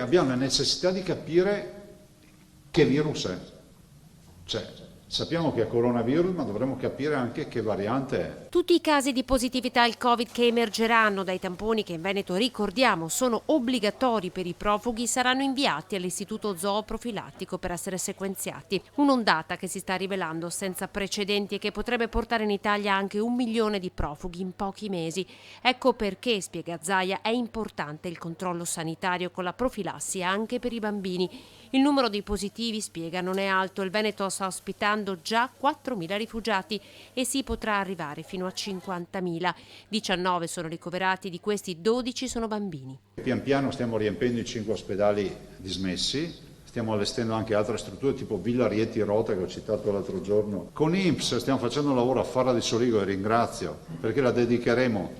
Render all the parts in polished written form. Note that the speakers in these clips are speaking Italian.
Abbiamo la necessità di capire che virus è. Cioè, sappiamo che è coronavirus, ma dovremmo capire anche che variante è. Tutti i casi di positività al Covid che emergeranno dai tamponi che in Veneto, ricordiamo, sono obbligatori per i profughi, saranno inviati all'Istituto Zooprofilattico per essere sequenziati. Un'ondata che si sta rivelando senza precedenti e che potrebbe portare in Italia anche 1 milione di profughi in pochi mesi. Ecco perché, spiega Zaia, è importante il controllo sanitario con la profilassi anche per i bambini. Il numero dei positivi, spiega, non è alto. Il Veneto sta ospitando già 4.000 rifugiati e si potrà arrivare fino a 50.000. 19 sono ricoverati, di questi 12 sono bambini. Pian piano stiamo riempiendo i 5 ospedali dismessi, stiamo allestendo anche altre strutture tipo Villa Rieti Rota che ho citato l'altro giorno. Con INPS stiamo facendo un lavoro a Farra di Soligo e ringrazio perché la dedicheremo,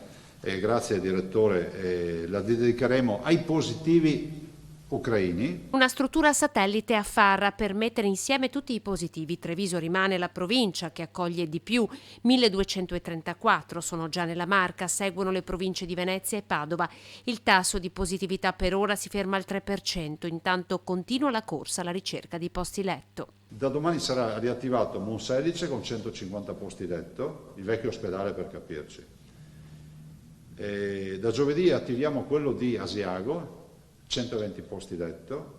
grazie al direttore, la dedicheremo ai positivi ucraini. Una struttura satellite a Farra per mettere insieme tutti i positivi. Treviso rimane la provincia che accoglie di più. 1234 sono già nella Marca, seguono le province di Venezia e Padova. Il tasso di positività per ora si ferma al 3%, intanto continua la corsa alla ricerca di posti letto. Da domani sarà riattivato Monselice con 150 posti letto, il vecchio ospedale per capirci. Da giovedì attiviamo quello di Asiago, 120 posti letto,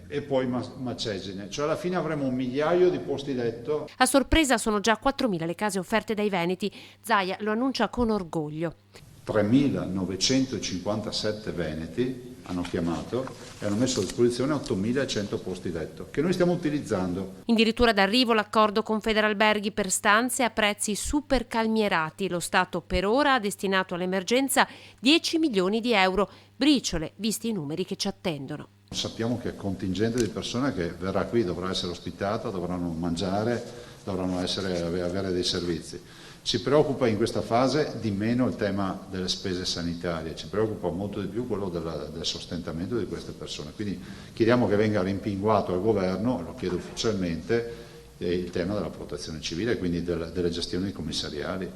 e poi Macesine, cioè alla fine avremo 1 migliaio di posti letto. A sorpresa sono già 4.000 le case offerte dai veneti. Zaia lo annuncia con orgoglio. 3.957 veneti hanno chiamato e hanno messo a disposizione 8.100 posti letto che noi stiamo utilizzando. Addirittura d'arrivo l'accordo con Federalberghi per stanze a prezzi super calmierati. Lo Stato per ora ha destinato all'emergenza 10 milioni di euro. Briciole, visti i numeri che ci attendono. Sappiamo che il contingente di persone che verrà qui dovrà essere ospitata, dovranno mangiare, dovranno avere dei servizi. Ci preoccupa in questa fase di meno il tema delle spese sanitarie, ci preoccupa molto di più quello del sostentamento di queste persone. Quindi chiediamo che venga rimpinguato al governo, lo chiedo ufficialmente, il tema della protezione civile e quindi delle gestioni commissariali.